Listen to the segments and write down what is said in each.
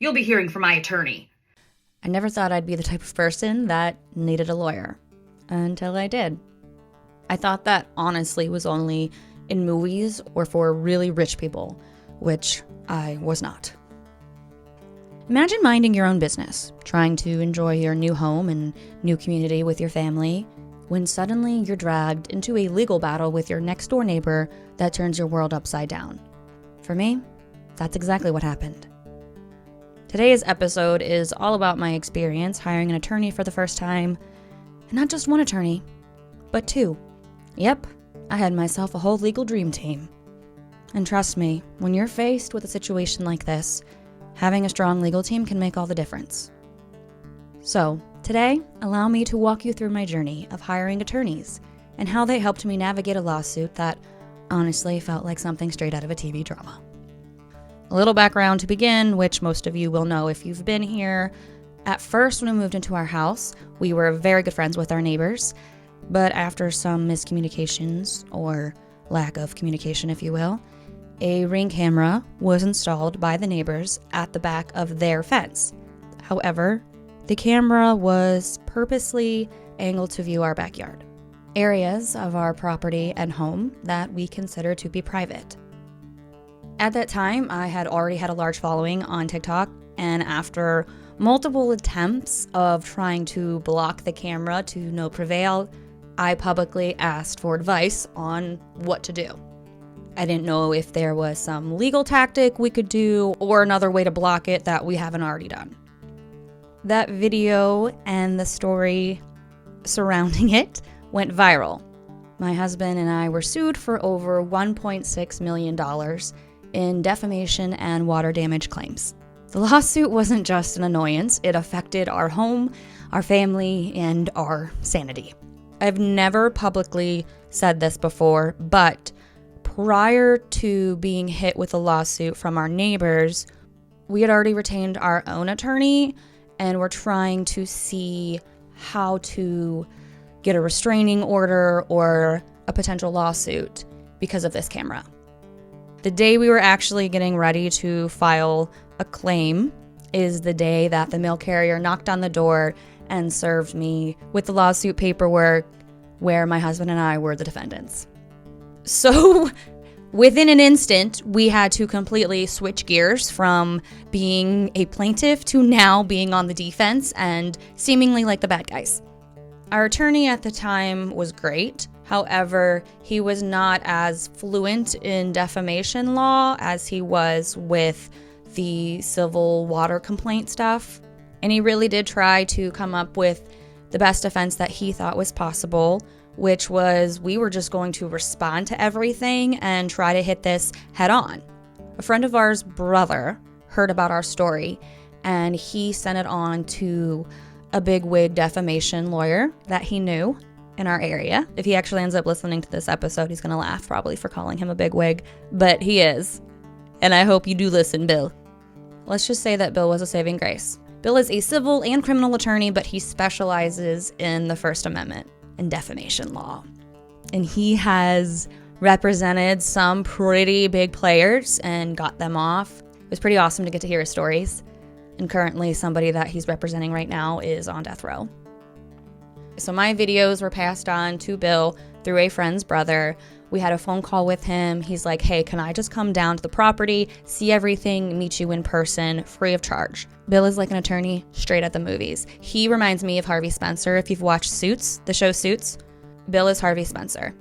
You'll be hearing from my attorney. I never thought I'd be the type of person that needed a lawyer, until I did. I thought that honestly was only in movies or for really rich people, which I was not. Imagine minding your own business, trying to enjoy your new home and new community with your family, when suddenly you're dragged into a legal battle with your next door neighbor that turns your world upside down. For me, that's exactly what happened. Today's episode is all about my experience hiring an attorney for the first time, and not just one attorney, but two. Yep, I had myself a whole legal dream team. And trust me, when you're faced with a situation like this, having a strong legal team can make all the difference. So, today, allow me to walk you through my journey of hiring attorneys and how they helped me navigate a lawsuit that honestly felt like something straight out of a TV drama. A little background to begin, which most of you will know if you've been here. At first, when we moved into our house, we were very good friends with our neighbors, but after some miscommunications, or lack of communication if you will, a Ring camera was installed by the neighbors at the back of their fence. However, the camera was purposely angled to view our backyard, areas of our property and home that we consider to be private. At that time, I had already had a large following on TikTok, and after multiple attempts of trying to block the camera to no prevail, I publicly asked for advice on what to do. I didn't know if there was some legal tactic we could do or another way to block it that we haven't already done. That video and the story surrounding it went viral. My husband and I were sued for over $1.6 million in defamation and water damage claims. The lawsuit wasn't just an annoyance, it affected our home, our family, and our sanity. I've never publicly said this before, but prior to being hit with a lawsuit from our neighbors, we had already retained our own attorney and were trying to see how to get a restraining order or a potential lawsuit because of this camera. The day we were actually getting ready to file a claim is the day that the mail carrier knocked on the door and served me with the lawsuit paperwork where my husband and I were the defendants. So within an instant, we had to completely switch gears from being a plaintiff to now being on the defense and seemingly like the bad guys. Our attorney at the time was great. However, he was not as fluent in defamation law as he was with the civil water complaint stuff. And he really did try to come up with the best defense that he thought was possible, which was we were just going to respond to everything and try to hit this head on. A friend of ours' brother heard about our story, and he sent it on to a bigwig defamation lawyer that he knew in our area. If he actually ends up listening to this episode, he's going to laugh probably for calling him a bigwig, but he is. And I hope you do listen, Bill. Let's just say that Bill was a saving grace. Bill is a civil and criminal attorney, but he specializes in the First Amendment and defamation law. And he has represented some pretty big players and got them off. It was pretty awesome to get to hear his stories. And currently somebody that he's representing right now is on death row. So my videos were passed on to Bill through a friend's brother. We had a phone call with him. He's like, hey, can I just come down to the property, see everything, meet you in person, free of charge? Bill is like an attorney straight at the movies. He reminds me of Harvey Spencer. If you've watched Suits, the show Suits, Bill is Harvey Spencer.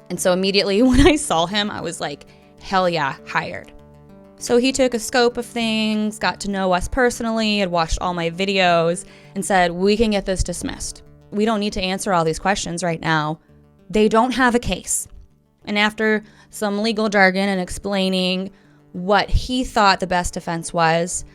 And so immediately when I saw him, I was like, hell yeah, hired. So he took a scope of things, got to know us personally, had watched all my videos, and said, we can get this dismissed. We don't need to answer all these questions right now. They don't have a case. And after some legal jargon and explaining what he thought the best defense was,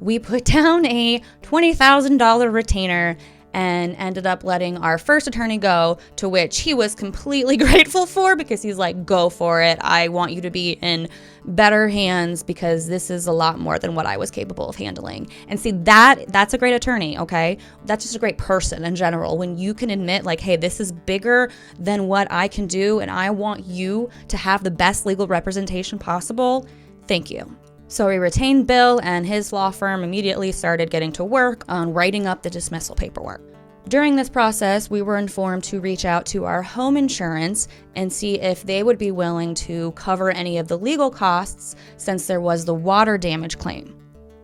we put down a $20,000 retainer and ended up letting our first attorney go, to which he was completely grateful for because he's like, go for it. I want you to be in better hands because this is a lot more than what I was capable of handling. And see, that's a great attorney, okay? That's just a great person in general. When you can admit like, hey, this is bigger than what I can do and I want you to have the best legal representation possible, thank you. So we retained Bill, and his law firm immediately started getting to work on writing up the dismissal paperwork. During this process, we were informed to reach out to our home insurance and see if they would be willing to cover any of the legal costs since there was the water damage claim.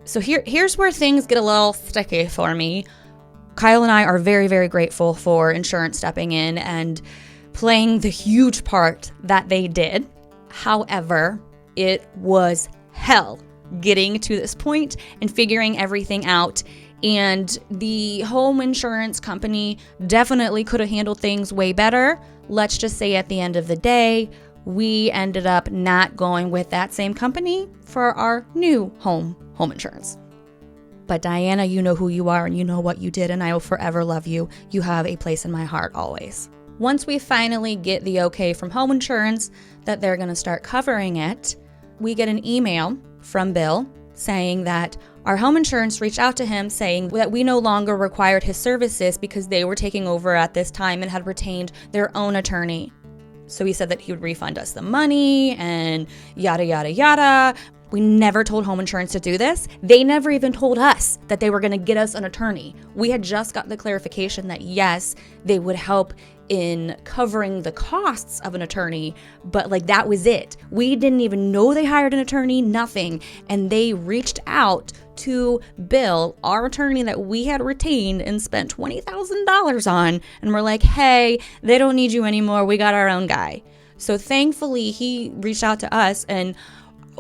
So here's where things get a little sticky for me. Kyle and I are very, very grateful for insurance stepping in and playing the huge part that they did. However, it was hell getting to this point and figuring everything out. And the home insurance company definitely could have handled things way better. Let's just say at the end of the day, we ended up not going with that same company for our new home insurance. But Diana, you know who you are and you know what you did, and I will forever love you. You have a place in my heart always. Once we finally get the okay from home insurance that they're going to start covering it, we get an email from Bill saying that our home insurance reached out to him saying that we no longer required his services because they were taking over at this time and had retained their own attorney. So he said that he would refund us the money and yada, yada, yada. We never told home insurance to do this. They never even told us that they were going to get us an attorney. We had just got the clarification that yes, they would help in covering the costs of an attorney, but like that was it. We didn't even know they hired an attorney, nothing. And they reached out to Bill, our attorney that we had retained and spent $20,000 on, and we're like, hey, they don't need you anymore. We got our own guy. So thankfully he reached out to us and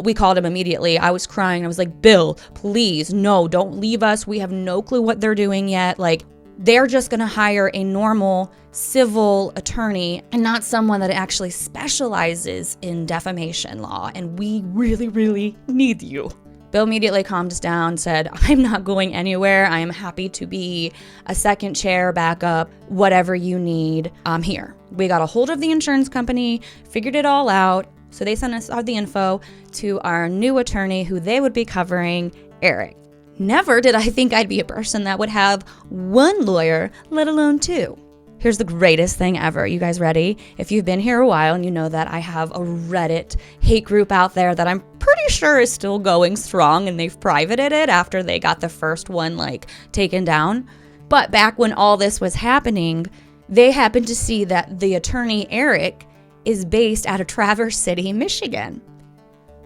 we called him immediately. I was crying. I was like, Bill, please, no, don't leave us. We have no clue what they're doing yet. Like, they're just going to hire a normal civil attorney and not someone that actually specializes in defamation law. And we really, really need you. Bill immediately calmed us down, said, I'm not going anywhere. I am happy to be a second chair, backup, whatever you need. I'm here. We got a hold of the insurance company, figured it all out. So they sent us all the info to our new attorney who they would be covering, Eric. Never did I think I'd be a person that would have one lawyer, let alone two. Here's the greatest thing ever. You guys ready? If you've been here a while and you know that I have a Reddit hate group out there that I'm pretty sure is still going strong, and they've privated it after they got the first one taken down. But back when all this was happening, they happened to see that the attorney Eric is based out of Traverse City, Michigan.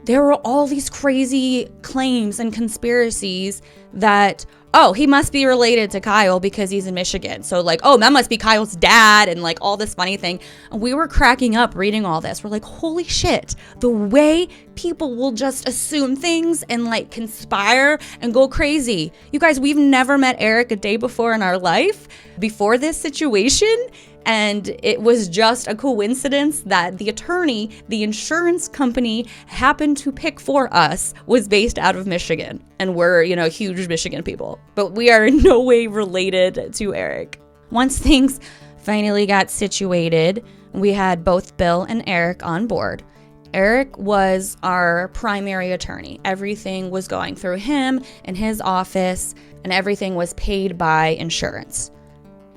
There were all these crazy claims and conspiracies that, oh, he must be related to Kyle because he's in Michigan. So oh, that must be Kyle's dad, and all this funny thing. And we were cracking up reading all this. We're like, holy shit, the way people will just assume things and conspire and go crazy. You guys, we've never met Eric a day before in our life before this situation. And it was just a coincidence that the attorney, the insurance company happened to pick for us was based out of Michigan. And we're, huge Michigan people. But we are in no way related to Eric. Once things finally got situated, we had both Bill and Eric on board. Eric was our primary attorney. Everything was going through him and his office, and everything was paid by insurance.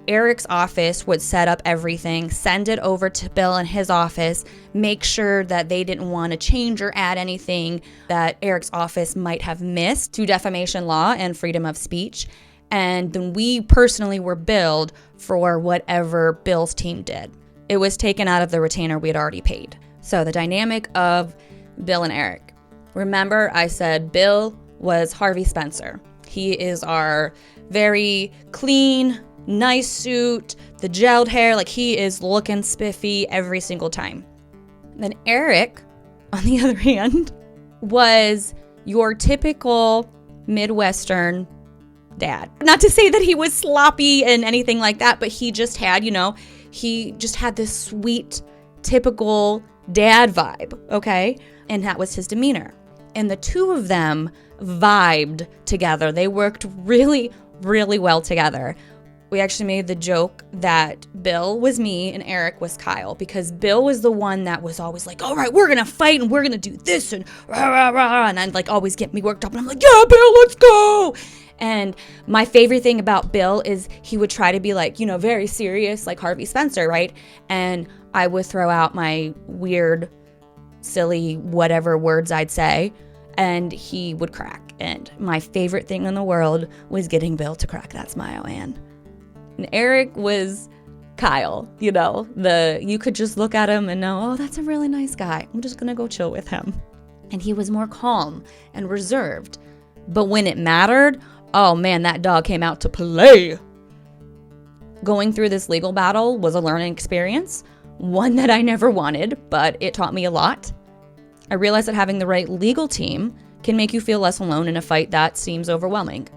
Eric's office would set up everything, send it over to Bill and his office, make sure that they didn't want to change or add anything that Eric's office might have missed to defamation law and freedom of speech. And then we personally were billed for whatever Bill's team did. It was taken out of the retainer we had already paid. So the dynamic of Bill and Eric. Remember, I said Bill was Harvey Spencer. He is our very clean, nice suit, the gelled hair, he is looking spiffy every single time. Then Eric, on the other hand, was your typical Midwestern dad. Not to say that he was sloppy and anything like that, but he just had, he just had this sweet, typical dad vibe, okay? And that was his demeanor. And the two of them vibed together. They worked really, really well together. We actually made the joke that Bill was me and Eric was Kyle, because Bill was the one that was always like, all right, we're going to fight and we're going to do this and rah, rah, rah, and I'd always get me worked up and I'm like, yeah, Bill, let's go. And my favorite thing about Bill is he would try to be very serious, like Harvey Spencer, right? And I would throw out my weird, silly, whatever words I'd say. and he would crack. And my favorite thing in the world was getting Bill to crack that smile, Anne. And Eric was Kyle, you could just look at him and know, oh, that's a really nice guy. I'm just gonna go chill with him. And he was more calm and reserved. But when it mattered, oh man, that dog came out to play. Going through this legal battle was a learning experience, one that I never wanted, but it taught me a lot. I realized that having the right legal team can make you feel less alone in a fight that seems overwhelming.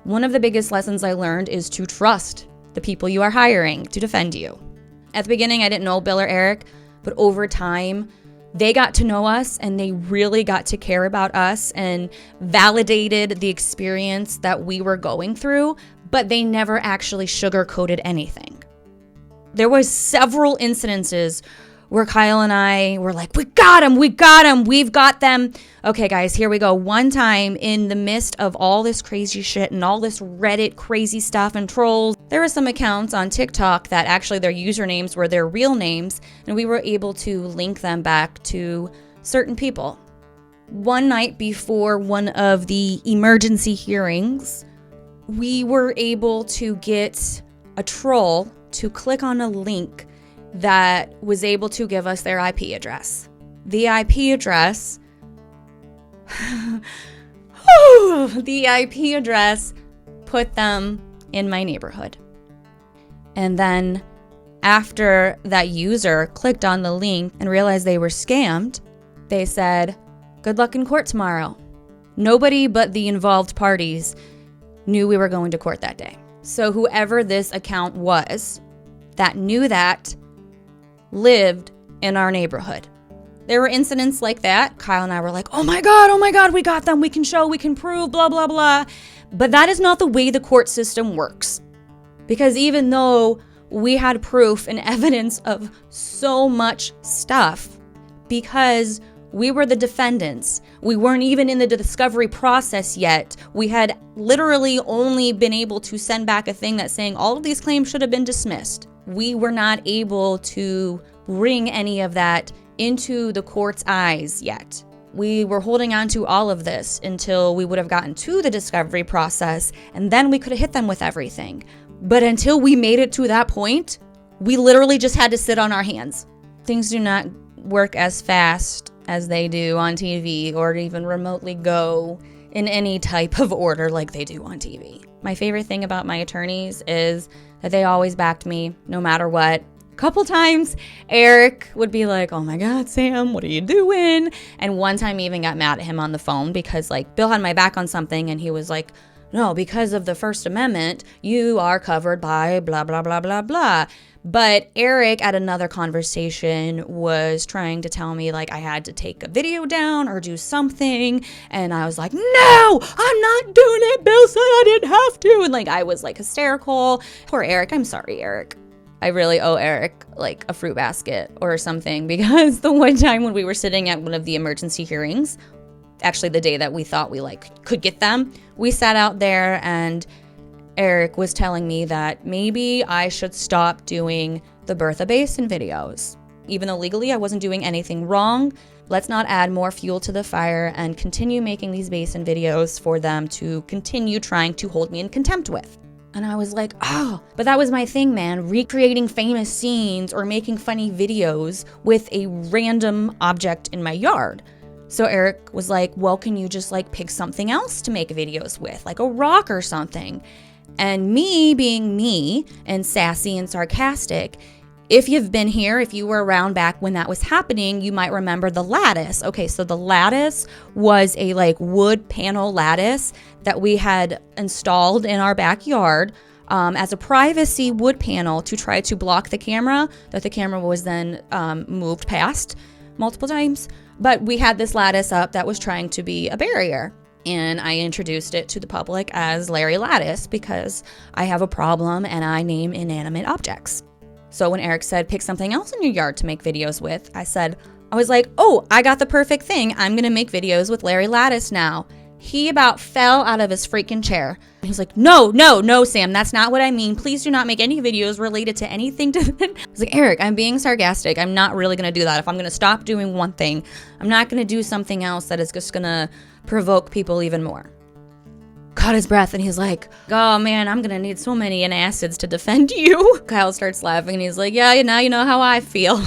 One of the biggest lessons I learned is to trust the people you are hiring to defend you. At the beginning, I didn't know Bill or Eric, but over time, they got to know us and they really got to care about us and validated the experience that we were going through, but they never actually sugarcoated anything. There was several incidences where Kyle and I were like, we got him, we've got them. Okay, guys, here we go. One time in the midst of all this crazy shit and all this Reddit crazy stuff and trolls, there were some accounts on TikTok that actually their usernames were their real names, and we were able to link them back to certain people. One night before one of the emergency hearings, we were able to get a troll to click on a link that was able to give us their IP address. The IP address, put them in my neighborhood. And then after that user clicked on the link and realized they were scammed, they said, good luck in court tomorrow. Nobody but the involved parties knew we were going to court that day. So whoever this account was that knew that lived in our neighborhood. There were incidents like that. Kyle and I were like, oh my God, we got them. We can show, we can prove, blah, blah, blah. But that is not the way the court system works. Because even though we had proof and evidence of so much stuff, because we were the defendants, we weren't even in the discovery process yet. We had literally only been able to send back a thing that's saying all of these claims should have been dismissed. We were not able to bring any of that into the court's eyes yet. We were holding on to all of this until we would have gotten to the discovery process, and then we could have hit them with everything. But until we made it to that point, we literally just had to sit on our hands. Things do not work as fast as they do on TV or even remotely go in any type of order like they do on TV. My favorite thing about my attorneys is that they always backed me no matter what. A couple times, Eric would be like, oh my God, Sam, what are you doing? And one time I even got mad at him on the phone because Bill had my back on something and he was like, no, because of the First Amendment, you are covered by blah, blah, blah, blah, blah. But Eric at another conversation was trying to tell me I had to take a video down or do something. And I was like, no, I'm not doing it. Bill said I didn't have to. And I was hysterical. Poor Eric. I'm sorry, Eric. I really owe Eric a fruit basket or something, because the one time when we were sitting at one of the emergency hearings, actually the day that we thought we could get them, we sat out there and Eric was telling me that maybe I should stop doing the Bertha Basin videos. Even though legally I wasn't doing anything wrong, let's not add more fuel to the fire and continue making these Basin videos for them to continue trying to hold me in contempt with. And I was like, oh, but that was my thing, man. Recreating famous scenes or making funny videos with a random object in my yard. So Eric was like, well, can you just pick something else to make videos with, like a rock or something? And me being me and sassy and sarcastic, if you've been here, if you were around back when that was happening, you might remember the lattice. Okay, so the lattice was a wood panel lattice that we had installed in our backyard as a privacy wood panel to try to block the camera, that the camera was then moved past multiple times. But we had this lattice up that was trying to be a barrier. And I introduced it to the public as Larry Lattice because I have a problem and I name inanimate objects. So when Eric said, pick something else in your yard to make videos with, I was like, oh, I got the perfect thing. I'm going to make videos with Larry Lattice now. He about fell out of his freaking chair. He was like, no, Sam, that's not what I mean. Please do not make any videos related to anything to I was like, Eric, I'm being sarcastic. I'm not really going to do that. If I'm going to stop doing one thing, I'm not going to do something else that is just going to provoke people even more. Caught his breath and he's like, oh man, I'm going to need so many antacids to defend you. Kyle starts laughing and he's like, yeah, now you know how I feel.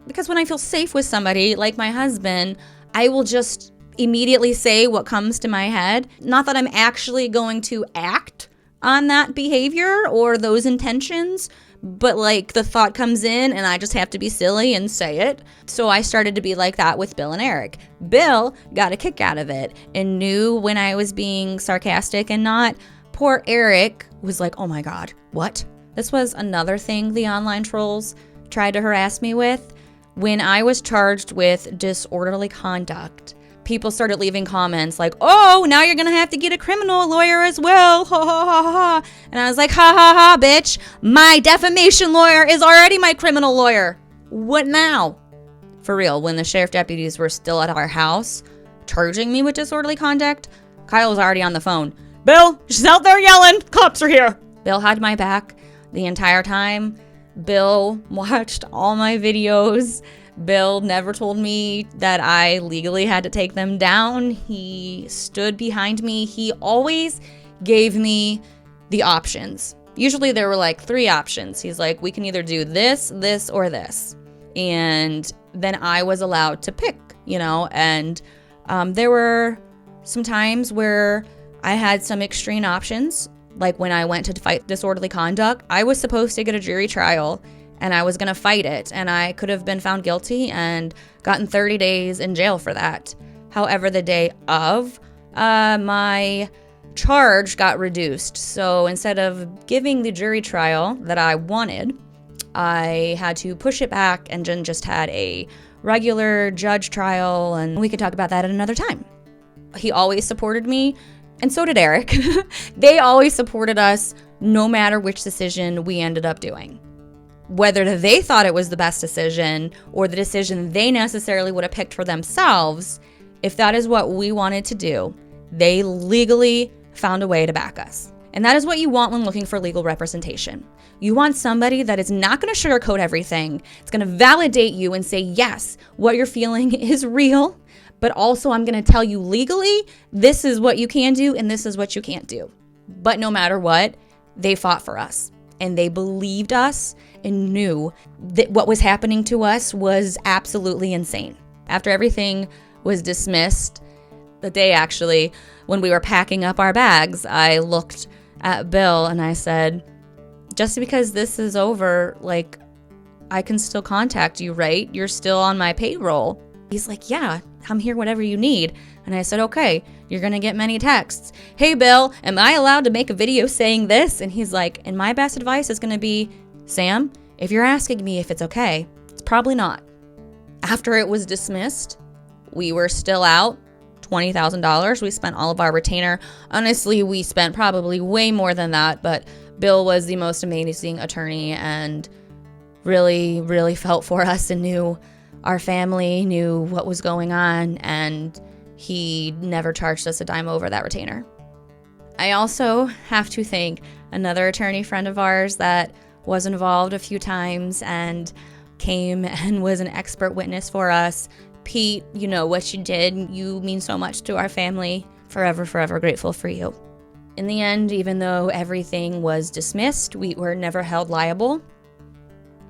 Because when I feel safe with somebody like my husband, I will just immediately say what comes to my head. Not that I'm actually going to act on that behavior or those intentions, but like the thought comes in and I just have to be silly and say it. So I started to be like that with Bill and Eric. Bill got a kick out of it and knew when I was being sarcastic and not. Poor Eric was like, oh my God, what? This was another thing the online trolls tried to harass me with. When I was charged with disorderly conduct, people started leaving comments like, oh, now you're going to have to get a criminal lawyer as well. Ha, ha, ha, ha. And I was like, ha, ha, ha, bitch. My defamation lawyer is already my criminal lawyer. What now? For real, when the sheriff deputies were still at our house charging me with disorderly conduct, Kyle was already on the phone. Bill, she's out there yelling. Cops are here. Bill had my back the entire time. Bill watched all my videos. Bill never told me that I legally had to take them down. He stood behind me. He always gave me the options. Usually there were like 3 options. He's like, we can either do this, this, or this. And then I was allowed to pick, and there were some times where I had some extreme options. Like when I went to fight disorderly conduct, I was supposed to get a jury trial and I was going to fight it, and I could have been found guilty and gotten 30 days in jail for that. However, the day of, my charge got reduced. So instead of giving the jury trial that I wanted, I had to push it back and then just had a regular judge trial, and we could talk about that at another time. He always supported me, and so did Eric. They always supported us no matter which decision we ended up doing. Whether they thought it was the best decision or the decision they necessarily would have picked for themselves, if that is what we wanted to do, they legally found a way to back us. And that is what you want when looking for legal representation. You want somebody that is not going to sugarcoat everything. It's going to validate you and say, yes, what you're feeling is real, but also I'm going to tell you legally, this is what you can do and this is what you can't do. But no matter what, they fought for us and they believed us and knew that what was happening to us was absolutely insane. After everything was dismissed, the day actually, when we were packing up our bags, I looked at Bill and I said, just because this is over, like, I can still contact you, right? You're still on my payroll. He's like, yeah, I'm here whatever you need. And I said, okay, you're going to get many texts. Hey, Bill, am I allowed to make a video saying this? And he's like, and my best advice is going to be, Sam, if you're asking me if it's okay, it's probably not. After it was dismissed, we were still out $20,000. We spent all of our retainer. Honestly, we spent probably way more than that, but Bill was the most amazing attorney and really, really felt for us and knew our family, knew what was going on, and he never charged us a dime over that retainer. I also have to thank another attorney friend of ours that was involved a few times and came and was an expert witness for us. Pete, you know what you did. You mean so much to our family. Forever, forever grateful for you. In the end, even though everything was dismissed, we were never held liable.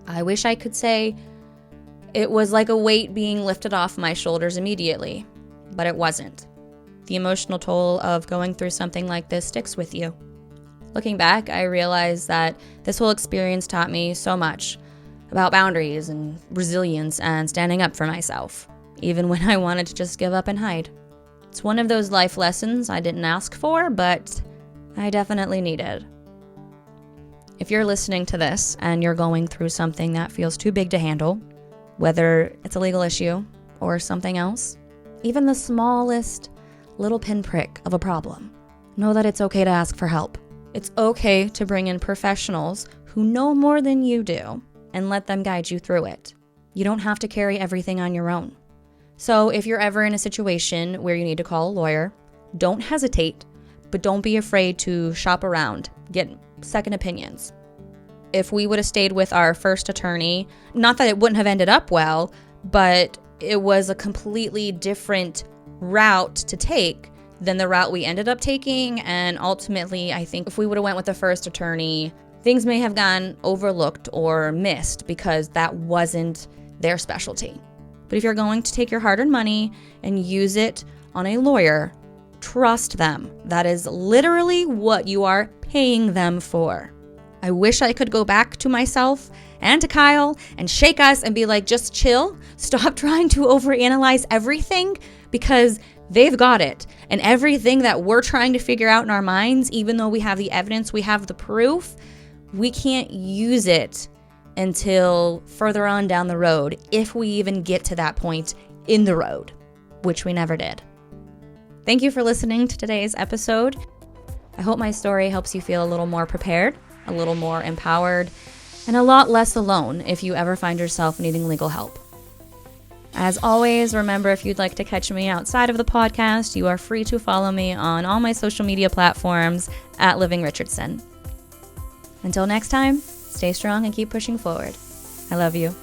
I wish I could say it was like a weight being lifted off my shoulders immediately, but it wasn't. The emotional toll of going through something like this sticks with you. Looking back, I realized that this whole experience taught me so much about boundaries and resilience and standing up for myself, even when I wanted to just give up and hide. It's one of those life lessons I didn't ask for, but I definitely needed. If you're listening to this and you're going through something that feels too big to handle, whether it's a legal issue or something else, even the smallest little pinprick of a problem, know that it's okay to ask for help. It's okay to bring in professionals who know more than you do and let them guide you through it. You don't have to carry everything on your own. So if you're ever in a situation where you need to call a lawyer, don't hesitate, but don't be afraid to shop around, get second opinions. If we would have stayed with our first attorney, not that it wouldn't have ended up well, but it was a completely different route to take than the route we ended up taking. And ultimately, I think if we would have went with the first attorney, things may have gone overlooked or missed because that wasn't their specialty. But if you're going to take your hard-earned money and use it on a lawyer, trust them. That is literally what you are paying them for. I wish I could go back to myself and to Kyle and shake us and be like, just chill. Stop trying to overanalyze everything because they've got it. And everything that we're trying to figure out in our minds, even though we have the evidence, we have the proof, we can't use it until further on down the road, if we even get to that point in the road, which we never did. Thank you for listening to today's episode. I hope my story helps you feel a little more prepared, a little more empowered, and a lot less alone if you ever find yourself needing legal help. As always, remember, if you'd like to catch me outside of the podcast, you are free to follow me on all my social media platforms at Living Richardson. Until next time, stay strong and keep pushing forward. I love you.